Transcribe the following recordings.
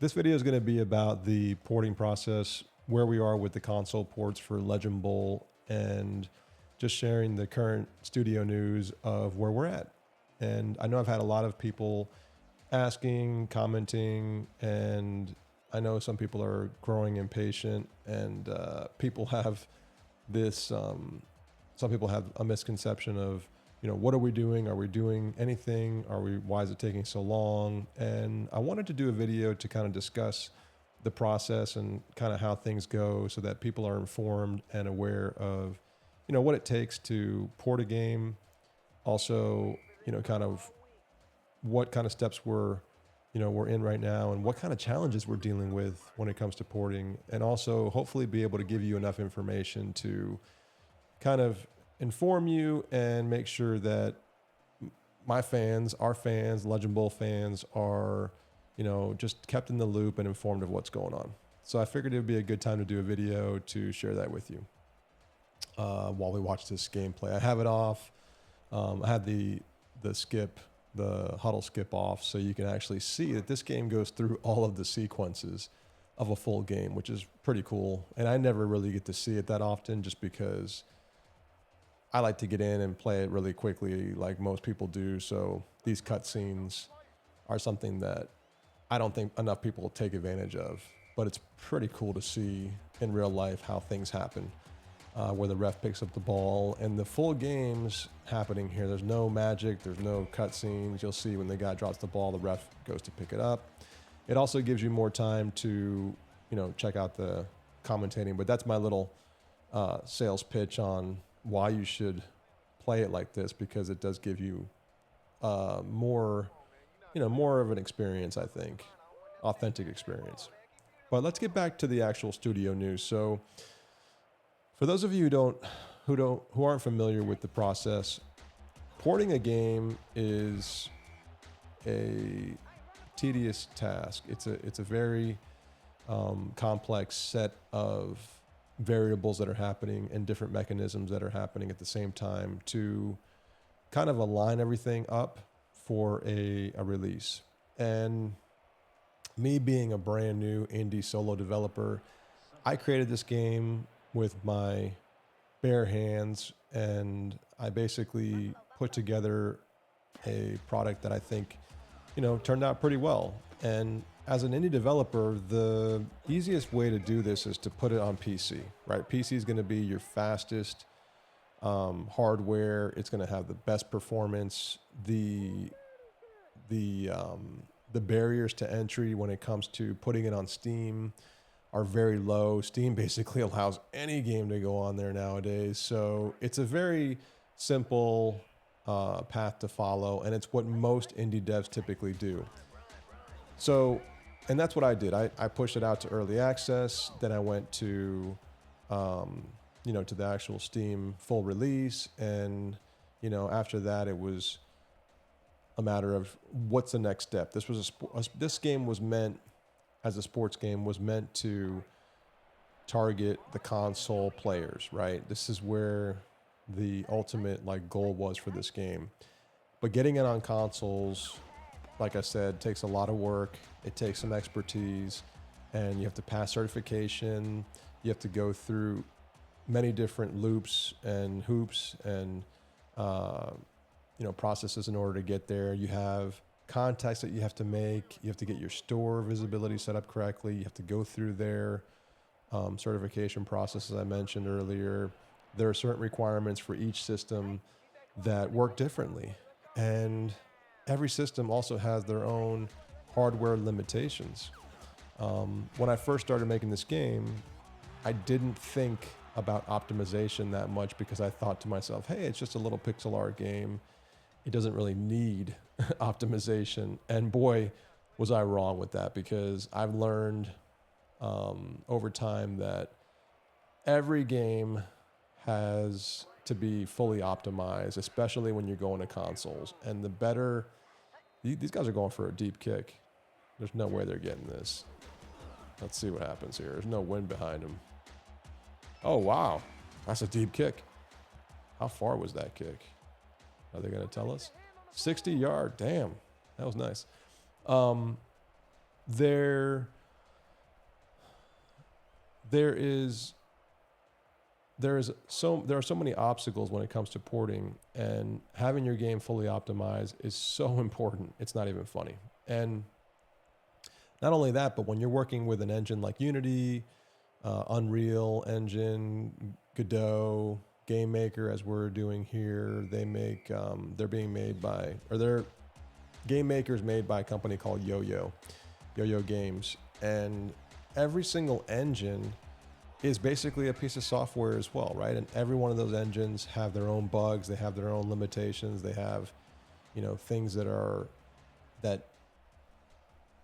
This video is going to be about the porting process, where we are with the console ports for Legend Bowl, and just sharing the current studio news of where we're at. And I know I've had a lot of people asking, commenting, and I know some people are growing impatient, and people have this. Some people have a misconception of, what are we doing? Are we doing anything? Why is it taking so long? And I wanted to do a video to kind of discuss the process and kind of how things go so that people are informed and aware of, what it takes to port a game. Also, kind of what kind of steps we're in right now and what kind of challenges we're dealing with when it comes to porting, and also hopefully be able to give you enough information to kind of inform you and make sure that my fans, our fans, Legend Bowl fans are, just kept in the loop and informed of what's going on. So I figured it would be a good time to do a video to share that with you while we watch this gameplay. I have it off. I had the huddle skip off, so you can actually see that this game goes through all of the sequences of a full game, which is pretty cool. And I never really get to see it that often just because I like to get in and play it really quickly like most people do. So these cutscenes are something that I don't think enough people take advantage of, but it's pretty cool to see in real life how things happen, where the ref picks up the ball and the full game's happening here. There's no magic, there's no cutscenes. You'll see when the guy drops the ball, the ref goes to pick it up. It also gives you more time to, check out the commentating, but that's my little sales pitch on why you should play it like this, because it does give you more of an experience, I think, authentic experience. But let's get back to the actual studio news. So for those of you who aren't familiar with the process, porting a game is a tedious task. It's a very complex set of variables that are happening and different mechanisms that are happening at the same time to kind of align everything up for a release. And me being a brand new indie solo developer, I created this game with my bare hands, and I basically put together a product that I think, turned out pretty well. And as an indie developer, the easiest way to do this is to put it on PC, right? PC is going to be your fastest hardware. It's going to have the best performance. The barriers to entry when it comes to putting it on Steam are very low. Steam basically allows any game to go on there nowadays. So it's a very simple path to follow, and it's what most indie devs typically do. So, and that's what I did. I pushed it out to early access. Then I went to, to the actual Steam full release. And, after that, it was a matter of what's the next step. This game was meant, as a sports game, was meant to target the console players, right? This is where the ultimate goal was for this game. But getting it on consoles, like I said, takes a lot of work. It takes some expertise, and you have to pass certification. You have to go through many different loops and hoops and processes in order to get there. You have contacts that you have to make. You have to get your store visibility set up correctly. You have to go through their certification process, as I mentioned earlier. There are certain requirements for each system that work differently, and every system also has their own hardware limitations. When I first started making this game, I didn't think about optimization that much because I thought to myself, hey, it's just a little pixel art game. It doesn't really need optimization. And boy, was I wrong with that, because I've learned over time that every game has to be fully optimized, especially when you're going to consoles. And the better, these guys are going for a deep kick. There's no way they're getting this. Let's see what happens here. There's no wind behind them. Oh, wow. That's a deep kick. How far was that kick? Are they going to tell us? 60 yard. Damn. That was nice. there there is there are so many obstacles when it comes to porting, and having your game fully optimized is so important. It's not even funny. And not only that, but when you're working with an engine like Unity, Unreal Engine, Godot, Game Maker, as we're doing here, they're being made by, or they're Game Maker is made by a company called Yo-Yo Games, and every single engine is basically a piece of software as well, right? And every one of those engines have their own bugs, they have their own limitations, they have, things that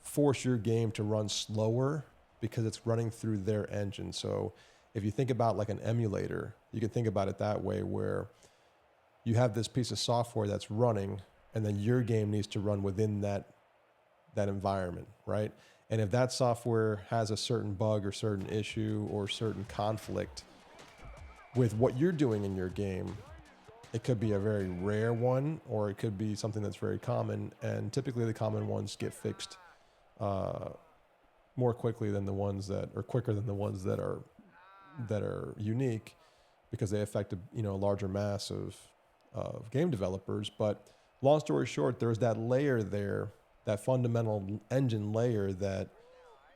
force your game to run slower because it's running through their engine. So if you think about like an emulator, you can think about it that way, where you have this piece of software that's running, and then your game needs to run within that environment, right? And if that software has a certain bug or certain issue or certain conflict with what you're doing in your game, it could be a very rare one, or it could be something that's very common. And typically the common ones get fixed more quickly than the ones that, or quicker than the ones that are unique, because they affect a larger mass of game developers. But long story short, there's that layer there, that fundamental engine layer that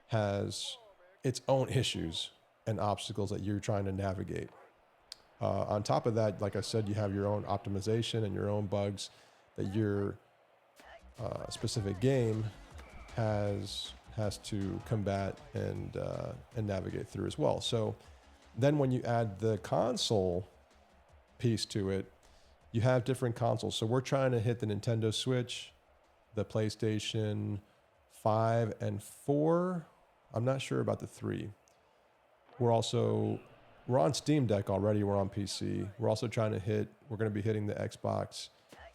has its own issues and obstacles that you're trying to navigate. On top of that, like I said, you have your own optimization and your own bugs that your specific game has to combat and navigate through as well. So then when you add the console piece to it, you have different consoles. So we're trying to hit the Nintendo Switch, the PlayStation 5 and 4. I'm not sure about the 3. We're on Steam Deck already. We're on PC. We're going to be hitting the Xbox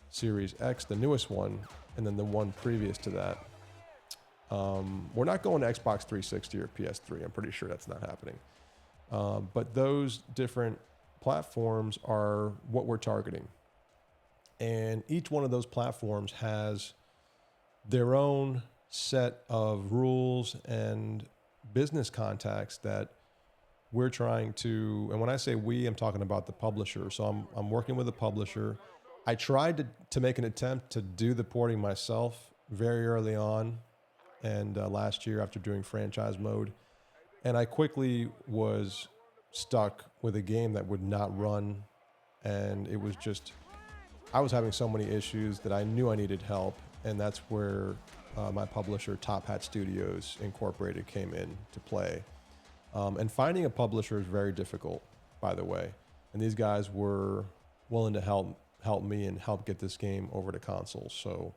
Series X, the newest one, and then the one previous to that. We're not going to Xbox 360 or PS3. I'm pretty sure that's not happening. But those different platforms are what we're targeting. And each one of those platforms has their own set of rules and business contacts that we're trying to, and when I say we, I'm talking about the publisher. So I'm working with the publisher. I tried to make an attempt to do the porting myself very early on, and last year after doing franchise mode, and I quickly was stuck with a game that would not run, and it was just, I was having so many issues that I knew I needed help, and that's where my publisher, Top Hat Studios Incorporated, came in to play. And finding a publisher is very difficult, by the way. And these guys were willing to help me and help get this game over to consoles. So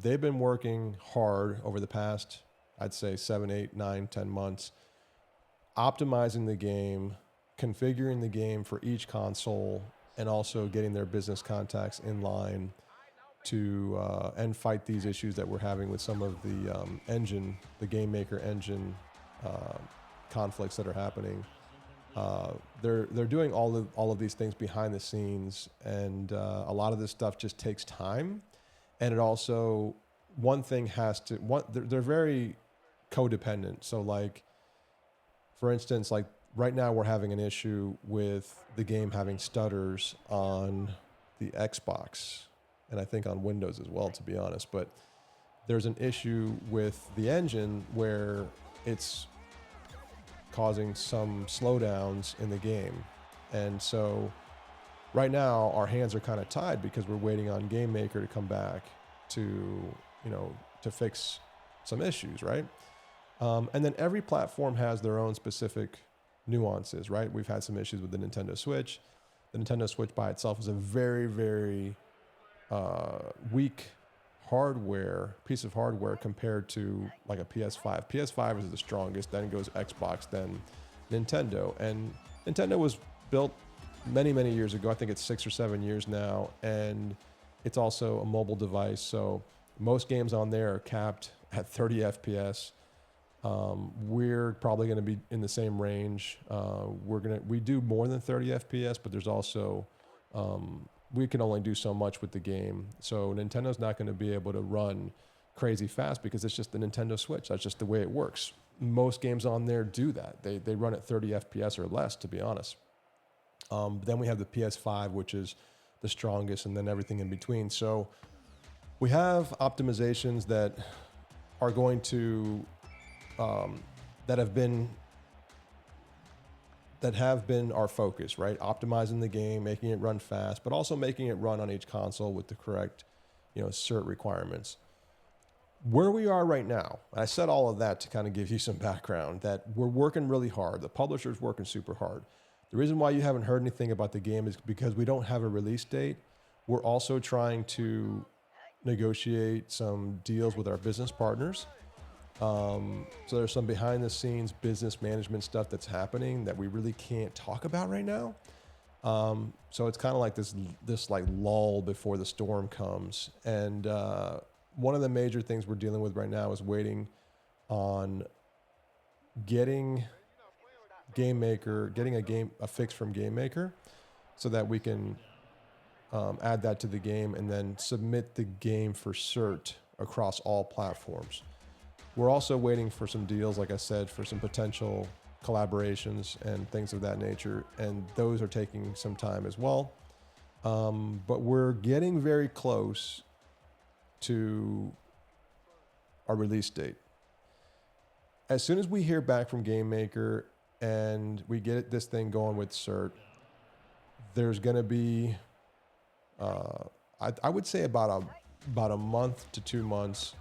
they've been working hard over the past, I'd say 7, 8, 9, 10 months, optimizing the game, configuring the game for each console, and also getting their business contacts in line to and fight these issues that we're having with some of the Game Maker engine conflicts that are happening. They're doing all of these things behind the scenes, and a lot of this stuff just takes time. And it also, they're very codependent. So like, for instance, like right now we're having an issue with the game having stutters on the Xbox, and I think on Windows as well, to be honest. But there's an issue with the engine where it's causing some slowdowns in the game. And so right now our hands are kind of tied because we're waiting on Game Maker to come back to fix some issues, right? And then every platform has their own specific nuances, right? We've had some issues with the Nintendo Switch. The Nintendo Switch by itself is a very, very weak piece of hardware compared to like a PS5. PS5 is the strongest, then goes Xbox, then Nintendo. And Nintendo was built many, many years ago. I think it's 6 or 7 years now. And it's also a mobile device. So most games on there are capped at 30 FPS. We're probably going to be in the same range. We do more than 30 FPS, but there's also, we can only do so much with the game. So Nintendo's not going to be able to run crazy fast because it's just the Nintendo Switch. That's just the way it works. Most games on there do that. They run at 30 FPS or less, to be honest. But then we have the PS5, which is the strongest, and then everything in between. So we have optimizations that are going to that have been our focus, right? Optimizing the game, making it run fast, but also making it run on each console with the correct, cert requirements. Where we are right now, I said all of that to kind of give you some background, that we're working really hard. The publisher's working super hard. The reason why you haven't heard anything about the game is because we don't have a release date. We're also trying to negotiate some deals with our business partners. So there's some behind the scenes business management stuff that's happening that we really can't talk about right now. So it's kind of like this like lull before the storm comes. And one of the major things we're dealing with right now is waiting on getting a fix from Game Maker so that we can add that to the game and then submit the game for cert across all platforms. We're also waiting for some deals, like I said, for some potential collaborations and things of that nature, and those are taking some time as well. But we're getting very close to our release date. As soon as we hear back from Game Maker and we get this thing going with cert, there's going to be, I would say about a month to 2 months.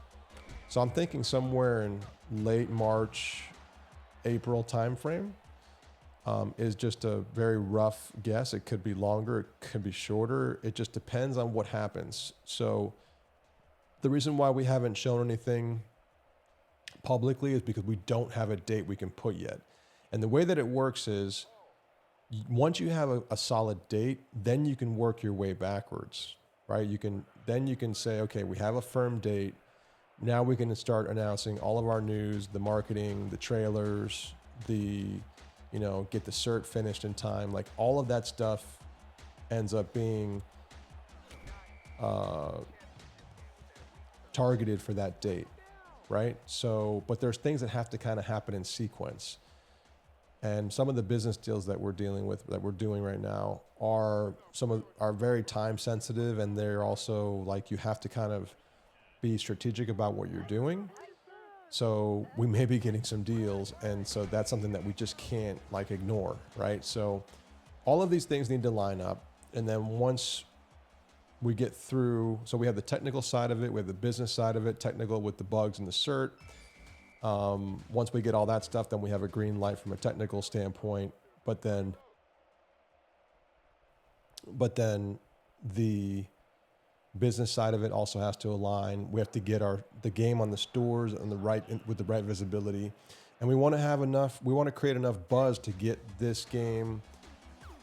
So I'm thinking somewhere in late March, April timeframe is just a very rough guess. It could be longer, it could be shorter. It just depends on what happens. So the reason why we haven't shown anything publicly is because we don't have a date we can put yet. And the way that it works is once you have a solid date, then you can work your way backwards, right? You can say, okay, we have a firm date. Now we can start announcing all of our news, the marketing, the trailers, get the cert finished in time. Like all of that stuff ends up being targeted for that date, right? So, but there's things that have to kind of happen in sequence. And some of the business deals that we're dealing with, that we're doing right now, are very time sensitive, and they're also like you have to kind of be strategic about what you're doing. So we may be getting some deals, and so that's something that we just can't like ignore, right? So all of these things need to line up, and then once we get through, so we have the technical side of it, we have the business side of it, technical with the bugs and the cert. Once we get all that stuff, then we have a green light from a technical standpoint, but then the business side of it also has to align. We have to get the game on the stores and with the right visibility, and we want to create enough buzz to get this game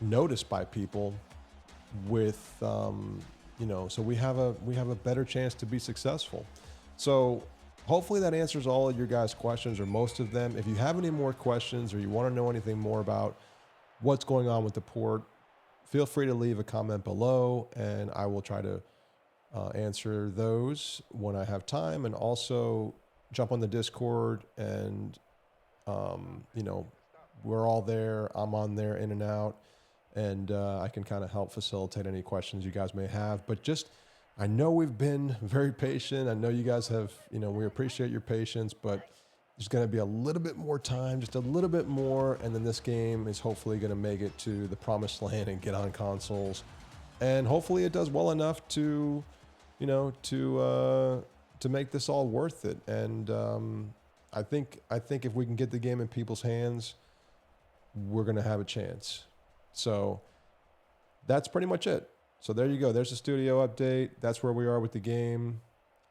noticed by people with so we have a better chance to be successful. So hopefully that answers all of your guys' questions, or most of them. If you have any more questions or you want to know anything more about what's going on with the port, feel free to leave a comment below, and I will try to answer those when I have time. And also jump on the Discord, and we're all there. I'm on there in and out, and I can kind of help facilitate any questions you guys may have. But I know we've been very patient. I know you guys have, we appreciate your patience, but there's going to be a little bit more time, just a little bit more. And then this game is hopefully going to make it to the promised land and get on consoles. And hopefully it does well enough to make this all worth it. And I think if we can get the game in people's hands, we're going to have a chance. So that's pretty much it. So there you go. There's the studio update. That's where we are with the game.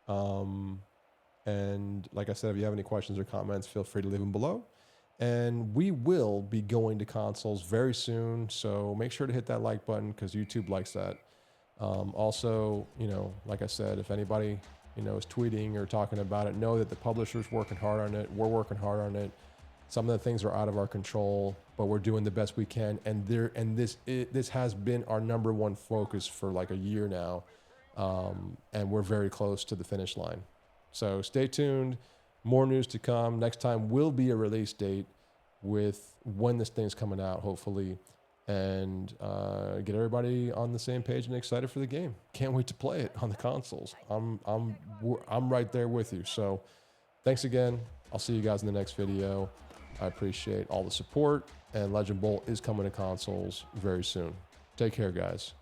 And like I said, if you have any questions or comments, feel free to leave them below. And we will be going to consoles very soon. So make sure to hit that like button because YouTube likes that. Also, like I said, if anybody, is tweeting or talking about it, know that the publisher's working hard on it. We're working hard on it. Some of the things are out of our control, but we're doing the best we can. And this has been our number one focus for like a year now. And we're very close to the finish line. So stay tuned. More news to come. Next time will be a release date with when this thing's coming out, hopefully, and get everybody on the same page and excited for the game. Can't wait to play it on the consoles. I'm right there with you. So thanks again. I'll see you guys in the next video. I appreciate all the support, and Legend Bolt is coming to consoles very soon. Take care, guys.